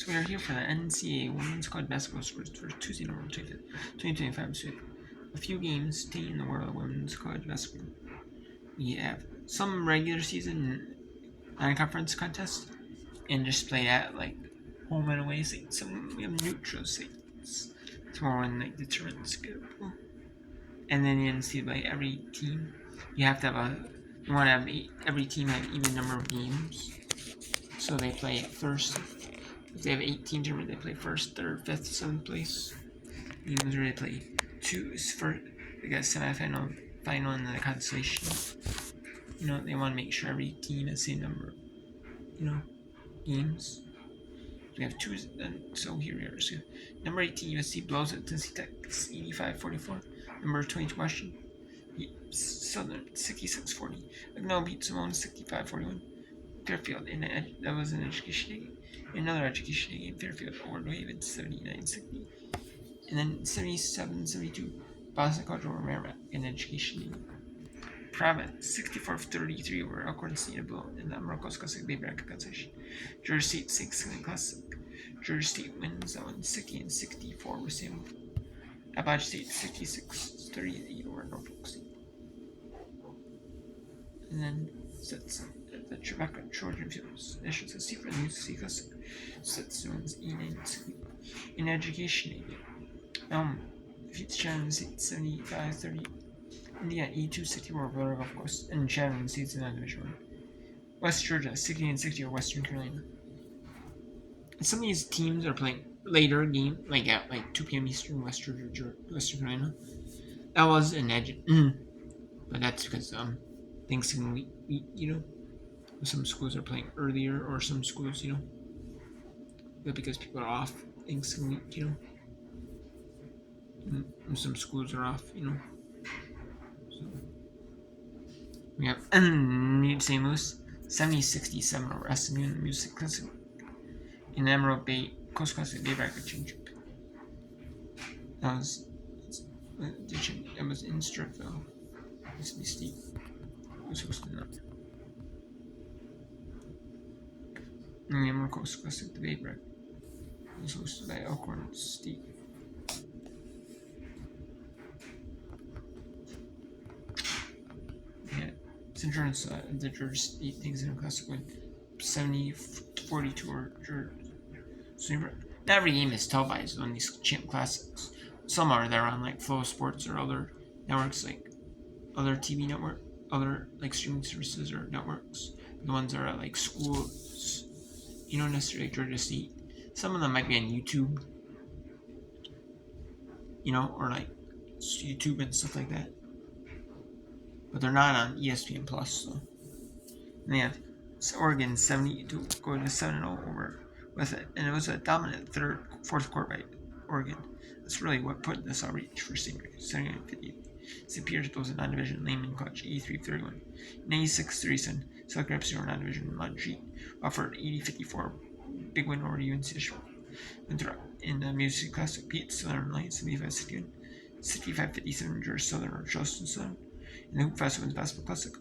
So we are here for the NCAA Women's College Basketball Sports for Tuesday, November 25th, 2025. So we have a few games staying in the world of women's college basketball. We have some regular season non-conference contests and just play at like home and away sites. Some we have neutral sites. It's more on like the tournament schedule. And then you see like every team, you have to have you want to have every team have even number of games. So they play first. If they have 18 tournaments, they play first, third, fifth, seventh place. Games where they play they got semifinal, final, and then the consolation. They want to make sure every team has the same number, games. We have two, so here we are. So number 18, USC blows it Tennessee Tech 85-44. Number 22, Washington Southern 66-40. Agnell beat Simone 65-41. Fairfield, that was an education game. Another education game, Fairfield over New Haven 79-60. And then 77-72, Boston College over Merrimack in education game. Providence 64-33 over Elkhorn State Blow in the Morocco's Classic Bay Bracket consolation. Georgia State 6 Classic. Georgia State wins that one 60-64 with Sam. Appalachian State 66-38 over Norfolk State. And then sets the Tribeca Trojan Fields. National City for the UC Classic. Sets wins E9 in education game. Defeats Shannon State 75-30. Indiana E264 Villanova, of course, and Shannon State's in that division 1. West Georgia 60-60 over Western Carolina. And some of these teams are playing later game, like at 2 p.m. Eastern, Western Carolina. That was an edge, but that's because Thanksgiving week, some schools are playing earlier, or some schools, but because people are off Thanksgiving week, and some schools are off, So we have St. Louis 70-67 over SMU in the Music Classic. In Emerald Bay Coast Classic Bay Bracket Championship. That was in Sturtville. Mississippi State was hosting that. And the Emerald Coast Classic, the Bay Bracket, was hosted by Elkhorn State. St. John's, the Georgia State things in the Classic win 70-42 or Georgia. So not every game is televised on these champ classics. Some are there on like Flow Sports or other networks, like other TV network, other like streaming services or networks. The ones that are at like schools, necessarily Georgia State. Some of them might be on YouTube, or like YouTube and stuff like that. But they're not on ESPN Plus. So. And they have Oregon 72 going to 7-0 over with it, and it was a dominant fourth quarter by Oregon. That's really what put this outreach for Stingray. 79-58. St. Peter's blows a non-division Lehman Clutch 83-31. 96-37. Select Reps over non-division Montreat offered 80-54. Big win over UNC Asheville. In the Music Classic, Pete Southern Light 75-61. 65-57 Georgia Southern or Charleston Southern. In the Hoop Fest Women's Basketball Classic,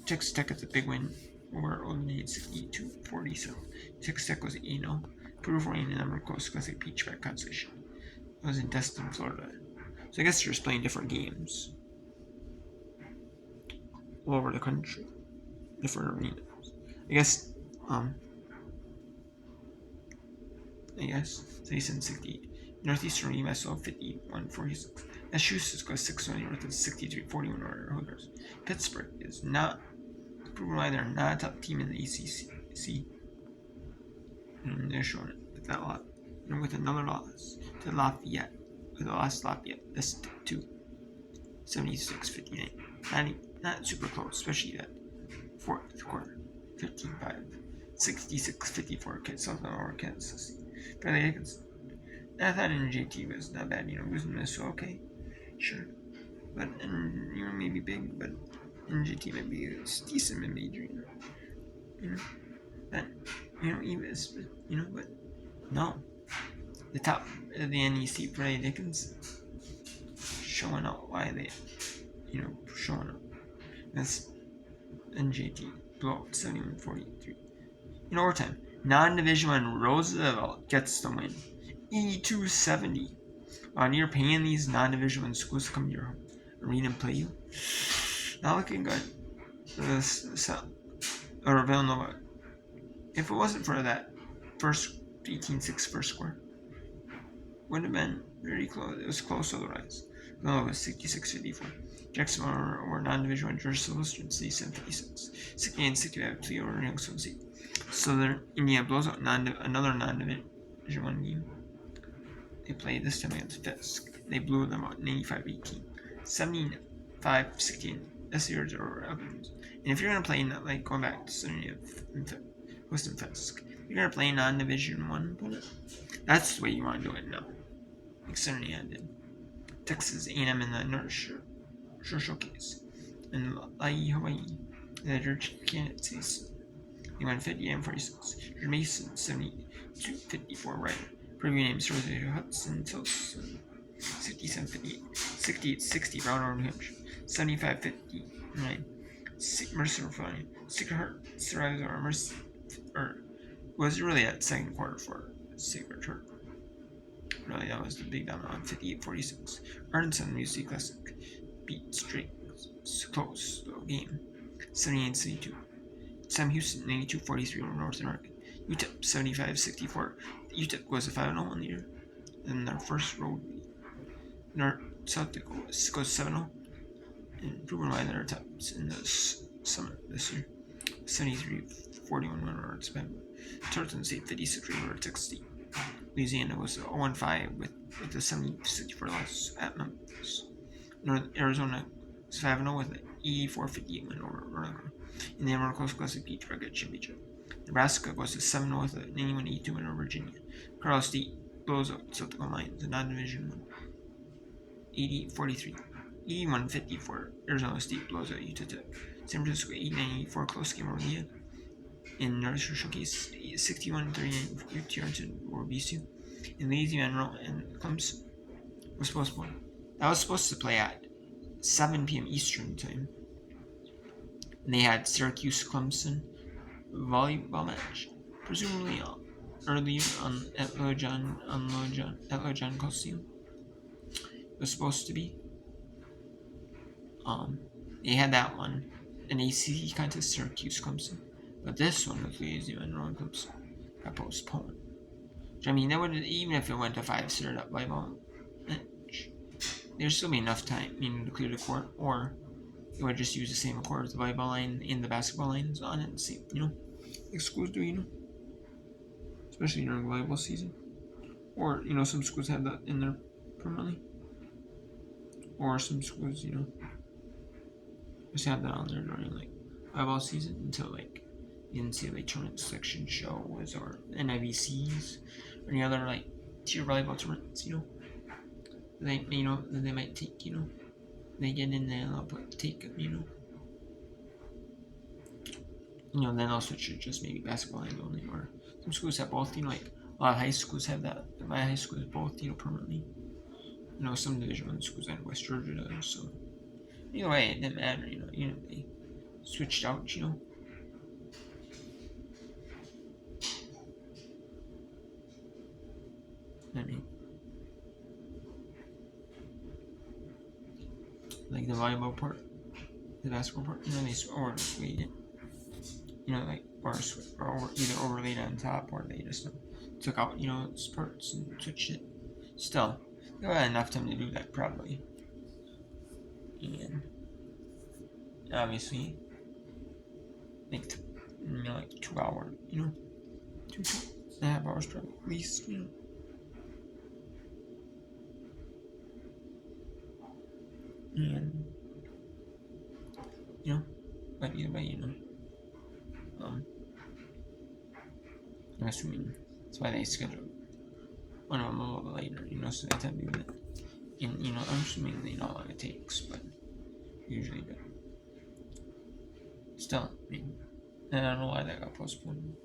Texas Tech gets a big win over Old Navy 62-47. Texas Tech was 8-0. Purdue Rain and Emerald Coast Classic Peach Back consolation. It was in Destin, Florida. So I guess they're just playing different games all over the country, different arenas. I guess. Jason 68. Northeastern USO 51-46. Massachusetts goes 6-1 North 63-41 over Holders. Pittsburgh is not proven why they're not a top team in the ACC. And they're showing it with that lot. And with another loss to Lafayette. With the last Lafayette, that's 76-59. Not super close, especially that fourth quarter. 15-5. 66-54 South over Kansas City. Fairly Higgins. I thought NJT was not bad, losing this, so okay. Sure. But, maybe big, but NJT might be decent mid-major, But, even, but no. The top of the NEC, Freddie Dickens, showing out why they, showing up. That's NJT, blowout 71-43. In overtime, Non-Division 1 Roosevelt gets the win. 82-70. You're paying these non-Division 1 schools to come to your arena and play you. Not looking good. Or Villanova. If it wasn't for that first 18-6 first score, would have been very close. It was close otherwise. Villanova was 66-54. Jacksonville over non-Division 1 Georgia Southwestern 67-56. 68-65 over Youngstown State. Southern Indiana blows out another non-Division 1 game. They played this time against Fisk. They blew them out 95-18. 75-16. That's the years over Evans. And if you're going to play, like going back to Southern Western Fisk, you're going to play non-Division 1 opponent. That's the way you want to do it now. Like Southern did. Texas A&M in the North Shore Showcase. And Hawaii, the Georgia candidates. They won 50-46. George Mason 72-54 right. Preview names Rosario Hudson Tilson 67-58. 68-60 Brown over New Hampshire. 75-59. Mercer Florida. Sacred Heart survives over Mercer. Or was really at second quarter for Sacred Heart. Really, that was the big down on 58-46. Arkansas Music Classic beat Straight close game 78-72. Sam Houston 92-43 over Northern Oregon. UTEP 75-64. UTEP goes to 5-0 in the year. In their first road lead. South Dakota goes 7-0. And proven why they're tops in the summer this year. 73-41 over Alabama. Tarleton State 56 over Texas State. Louisiana was 0-5 with the 70-64 loss at Memphis. North Arizona was 5-0 with an 84-58 win over Oregon. In the Emerald Coast Classic Beach Rugged Championship. Nebraska goes to 7-0 with an 91-82 win over Virginia. Colorado State blows out South Dakota Lions, the non-division 1. 80-43. 81-54. Arizona State blows out Utah Tech. San Francisco 89-84 close game over Leah. In North Shore Showcase 61-39 UTR over BCU. In Louisiana and Clemson was postponed. That was supposed to play at 7 p.m. Eastern time. And they had Syracuse Clemson volleyball match, presumably earlier at Lloyd John Coliseum. It was supposed to be. They had that one, an ACC contest, Syracuse Clemson, but this one with Louisiana and Clemson got postponed. Which, I mean, that would, even if it went to 5 stirred up volleyball match, there'd still be enough time, to clear the court, or it would just use the same court as the volleyball line and the basketball lines on it, and see, like schools do, especially during volleyball season, or some schools have that in there permanently, or some schools, just have that on there during like volleyball season until like the NCAA tournament selection shows or NIVCs or any other like tier volleyball tournaments, they that they might take, they get in there and they'll take them, then they'll switch to just maybe basketball lines only, or some schools have both, like a lot of high schools have that. My high school is both, permanently. Some Division 1 schools in West Georgia does, so either way, it didn't matter, they switched out, I mean, like the volleyball part, the basketball part, they swayed it, like, or either overlaid on top, or they just took out, parts and switched it. Still, they had enough time to do that, probably. And obviously, like 2 hours, 2.5 hours probably, at least, And but either way, I'm assuming that's why they scheduled one of them a little bit later, so they have to do that. And I'm assuming they know how long it takes, but usually do. Still, I don't know why that got postponed.